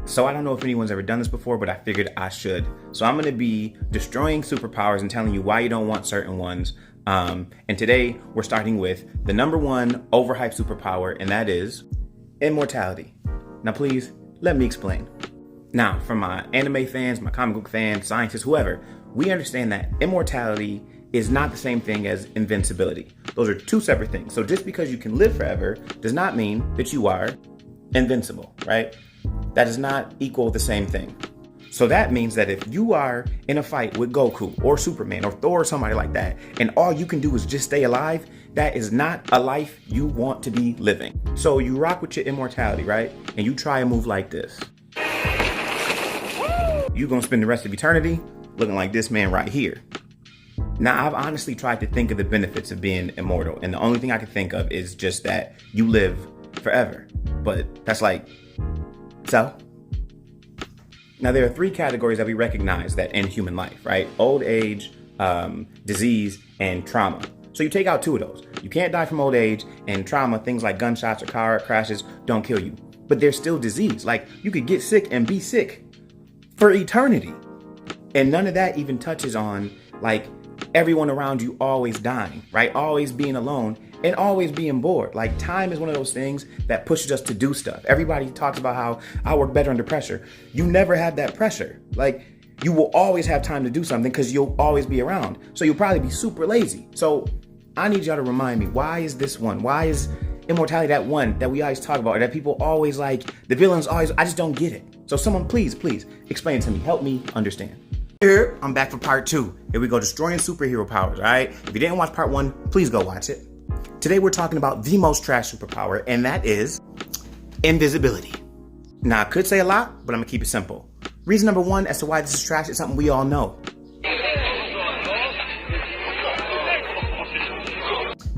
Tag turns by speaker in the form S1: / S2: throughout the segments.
S1: So I don't know if anyone's ever done this before, but I figured I should. So I'm gonna be destroying superpowers and telling you why you don't want certain ones. And today we're starting with the number one overhyped superpower, and that is immortality. Now please, let me explain. Now, for my anime fans, my comic book fans, scientists, whoever, we understand that immortality is not the same thing as invincibility. Those are two separate things. So just because you can live forever does not mean that you are invincible, right? That does not equal the same thing. So that means that if you are in a fight with Goku or Superman or Thor or somebody like that, and all you can do is just stay alive, that is not a life you want to be living. So you rock with your immortality, right? And you try a move like this. You're gonna spend the rest of eternity looking like this man right here. Now, I've honestly tried to think of the benefits of being immortal, and the only thing I can think of is just that you live forever. But that's like, so? Now, there are three categories that we recognize that end human life, right? Old age, disease, and trauma. So you take out two of those. You can't die from old age, and trauma, things like gunshots or car crashes, don't kill you. But there's still disease. Like, you could get sick and be sick for eternity. And none of that even touches on, like, everyone around you always dying, right? Always being alone and always being bored. Like, time is one of those things that pushes us to do stuff. Everybody talks about how I work better under pressure. You never have that pressure. Like, you will always have time to do something because you'll always be around. So you'll probably be super lazy. So I need y'all to remind me, why is this one? Why is immortality that one that we always talk about, or that people always like, the villains always, I just don't get it. So someone please explain it to me. Help me understand. Here, I'm back for part 2. Here we go, destroying superhero powers, all right? If you didn't watch part 1, please go watch it. Today we're talking about the most trash superpower, and that is invisibility. Now, I could say a lot, but I'm gonna keep it simple. Reason number 1 as to why this is trash is something we all know.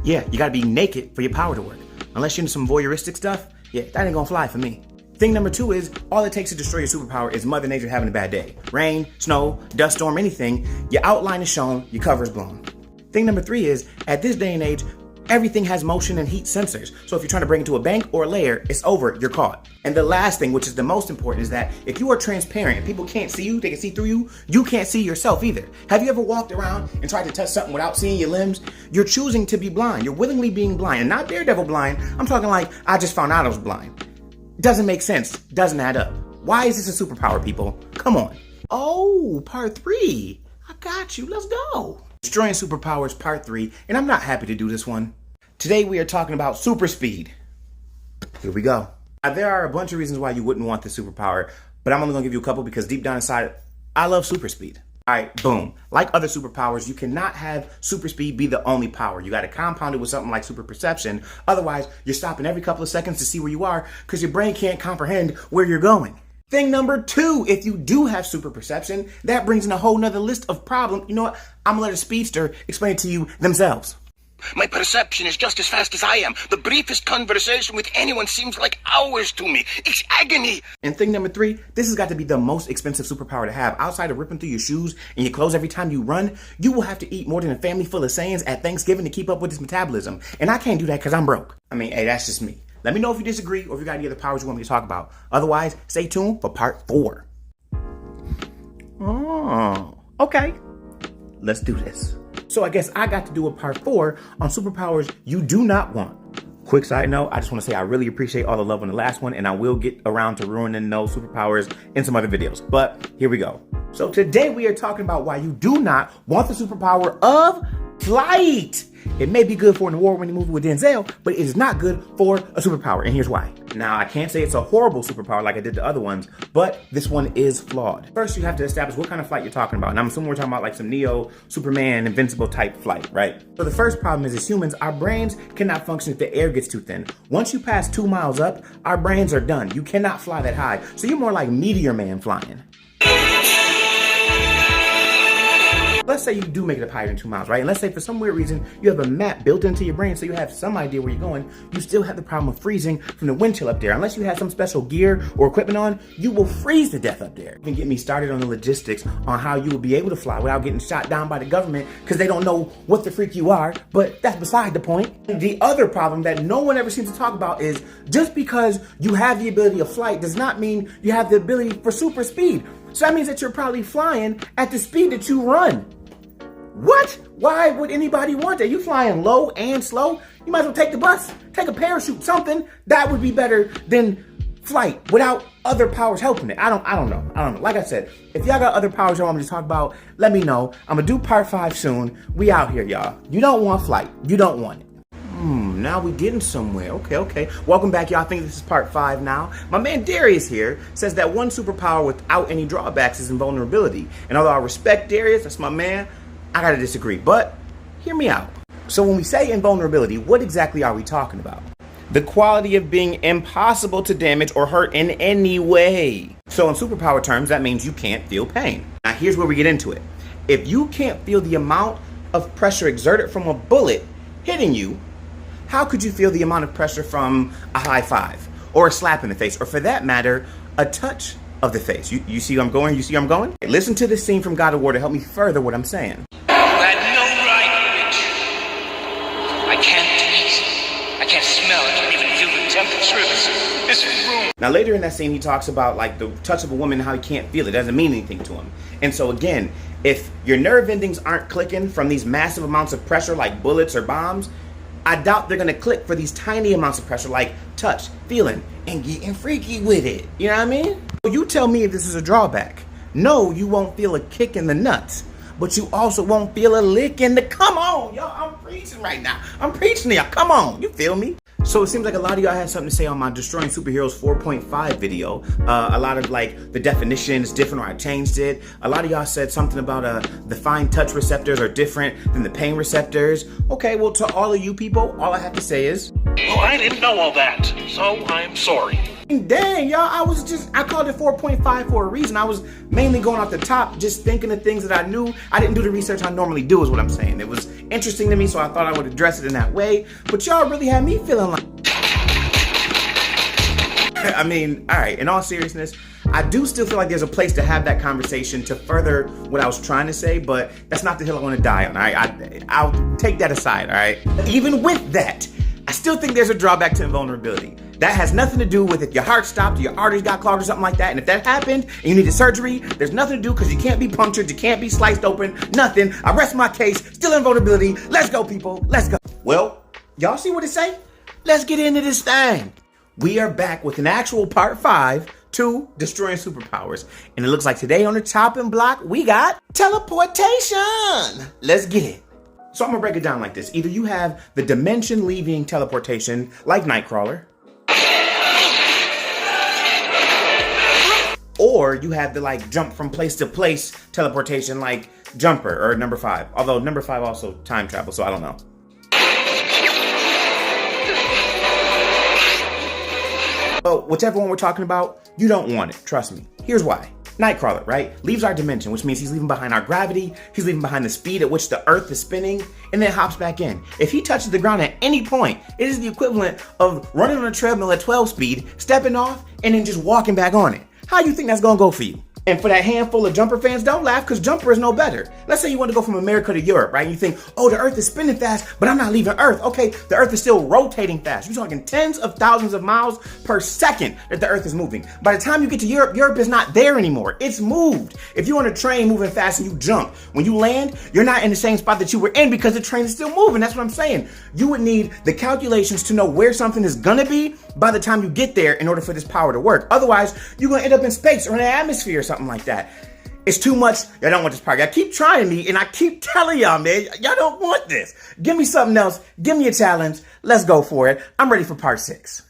S1: Yeah, you gotta be naked for your power to work. Unless you're into some voyeuristic stuff, yeah, that ain't gonna fly for me. Thing number 2 is, all it takes to destroy your superpower is Mother Nature having a bad day. Rain, snow, dust storm, anything, your outline is shown, your cover is blown. Thing number 3 is, at this day and age, everything has motion and heat sensors. So if you're trying to break into a bank or a lair, it's over, you're caught. And the last thing, which is the most important, is that if you are transparent and people can't see you, they can see through you, you can't see yourself either. Have you ever walked around and tried to touch something without seeing your limbs? You're choosing to be blind. You're willingly being blind. And not Daredevil blind. I'm talking like, I just found out I was blind. Doesn't make sense. Doesn't add up. Why is this a superpower, people? Come on. Oh, part 3. I got you. Let's go. Destroying superpowers, part 3. And I'm not happy to do this one. Today we are talking about super speed. Here we go. Now, there are a bunch of reasons why you wouldn't want this superpower, but I'm only gonna give you a couple because deep down inside, I love super speed. All right, boom. Like other superpowers, you cannot have super speed be the only power. You got to compound it with something like super perception. Otherwise, you're stopping every couple of seconds to see where you are because your brain can't comprehend where you're going. Thing number 2, if you do have super perception, that brings in a whole nother list of problems. You know what? I'm gonna let a speedster explain it to you themselves.
S2: My perception is just as fast as I am. The briefest conversation with anyone seems like hours to me. It's agony.
S1: And thing number 3, this has got to be the most expensive superpower to have. Outside of ripping through your shoes and your clothes every time you run, you will have to eat more than a family full of Saiyans at Thanksgiving to keep up with this metabolism. And I can't do that because I'm broke. I mean, hey, that's just me. Let me know if you disagree or if you got any other powers you want me to talk about. Otherwise, stay tuned for part 4. Oh, okay. Let's do this. So I guess I got to do a part 4 on superpowers you do not want. Quick side note, I just want to say I really appreciate all the love on the last one, and I will get around to ruining those superpowers in some other videos. But here we go. So today we are talking about why you do not want the superpower of flight. It may be good for an award-winning movie with Denzel, but it is not good for a superpower, and here's why. Now, I can't say it's a horrible superpower like I did the other ones, but this one is flawed. First, you have to establish what kind of flight you're talking about, and I'm assuming we're talking about like some Neo, Superman, Invincible type flight, right? So the first problem is, as humans, our brains cannot function if the air gets too thin. Once you pass 2 miles up, our brains are done. You cannot fly that high, so you're more like Meteor Man flying. let's say you do make it up higher than 2 miles, right? And let's say for some weird reason, you have a map built into your brain so you have some idea where you're going. You still have the problem of freezing from the wind chill up there. Unless you have some special gear or equipment on, you will freeze to death up there. Even get me started on the logistics on how you will be able to fly without getting shot down by the government because they don't know what the freak you are, but that's beside the point. The other problem that no one ever seems to talk about is just because you have the ability of flight does not mean you have the ability for super speed. So that means that you're probably flying at the speed that you run. What? Why would anybody want that? You flying low and slow? You might as well take the bus, take a parachute, something. That would be better than flight without other powers helping it. I don't know. Like I said, if y'all got other powers y'all want me to talk about, let me know. I'm gonna do part 5 soon. We out here, y'all. You don't want flight. You don't want it. Now we getting somewhere. Okay. Welcome back, y'all. I think this is part 5 now. My man Darius here says that one superpower without any drawbacks is invulnerability. And although I respect Darius, that's my man, I gotta disagree. But hear me out. So when we say invulnerability, what exactly are we talking about? The quality of being impossible to damage or hurt in any way. So in superpower terms, that means you can't feel pain. Now here's where we get into it. If you can't feel the amount of pressure exerted from a bullet hitting you, how could you feel the amount of pressure from a high five or a slap in the face, or for that matter, a touch of the face? You see where I'm going? You see where I'm going? Listen to this scene from God of War to help me further what I'm saying.
S2: You had no right, Rich. I can't taste it. I can't smell it. I can't even feel the temperature of this room.
S1: Now later in that scene, he talks about like the touch of a woman, how he can't feel it. It doesn't mean anything to him. And so again, if your nerve endings aren't clicking from these massive amounts of pressure like bullets or bombs, I doubt they're gonna click for these tiny amounts of pressure like touch, feeling, and getting freaky with it. You know what I mean? You tell me if this is a drawback. No, you won't feel a kick in the nuts, but you also won't feel a lick in the, come on, y'all, I'm preaching right now. I'm preaching to y'all, come on, you feel me? So it seems like a lot of y'all had something to say on my Destroying Superheroes 4.5 video. A lot of like the definition is different, or I changed it. A lot of y'all said something about the fine touch receptors are different than the pain receptors. Okay, well, to all of you people, all I have to say is,
S2: Oh, I didn't know all that, so I'm sorry.
S1: dang, y'all, I called it 4.5 for a reason. I was mainly going off the top, just thinking of things that I knew. I didn't do the research I normally do, is what I'm saying. It was interesting to me, so I thought I would address it in that way. But y'all really had me feeling like, I mean, all right, in all seriousness, I do still feel like there's a place to have that conversation to further what I was trying to say, but that's not the hill I want to die on, all right? I'll take that aside, all right? Even with that, I still think there's a drawback to invulnerability. That has nothing to do with if your heart stopped or your arteries got clogged or something like that. And if that happened and you needed surgery, there's nothing to do because you can't be punctured, you can't be sliced open, nothing. I rest my case, still invulnerability. Let's go, people, let's go. Well, y'all see what it say? Let's get into this thing. We are back with an actual part 5 to Destroying Superpowers. And it looks like today on the chopping block, we got teleportation. Let's get it. So I'm gonna break it down like this. Either you have the dimension leaving teleportation like Nightcrawler, or you have the like jump from place to place teleportation like Jumper or number 5. Although number 5 also time travel, so I don't know. But whichever one we're talking about, you don't want it, trust me. Here's why. Nightcrawler, right? Leaves our dimension, which means he's leaving behind our gravity, he's leaving behind the speed at which the Earth is spinning, and then hops back in. If he touches the ground at any point, it is the equivalent of running on a treadmill at 12 speed, stepping off, and then just walking back on it. How you think that's gonna go for you? And for that handful of Jumper fans, don't laugh, because Jumper is no better. Let's say you want to go from America to Europe, right? And you think, oh, the Earth is spinning fast, but I'm not leaving Earth. Okay, the Earth is still rotating fast. You're talking tens of thousands of miles per second that the Earth is moving. By the time you get to Europe, Europe is not there anymore. It's moved. If you're on a train moving fast and you jump, when you land, you're not in the same spot that you were in because the train is still moving. That's what I'm saying. You would need the calculations to know where something is gonna be by the time you get there in order for this power to work. Otherwise, you're gonna end up in space or in an atmosphere or something like that. It's too much. Y'all don't want this part. Y'all keep trying me, and I keep telling y'all, man, y'all don't want this. Give me something else. Give me a challenge. Let's go for it. I'm ready for part 6.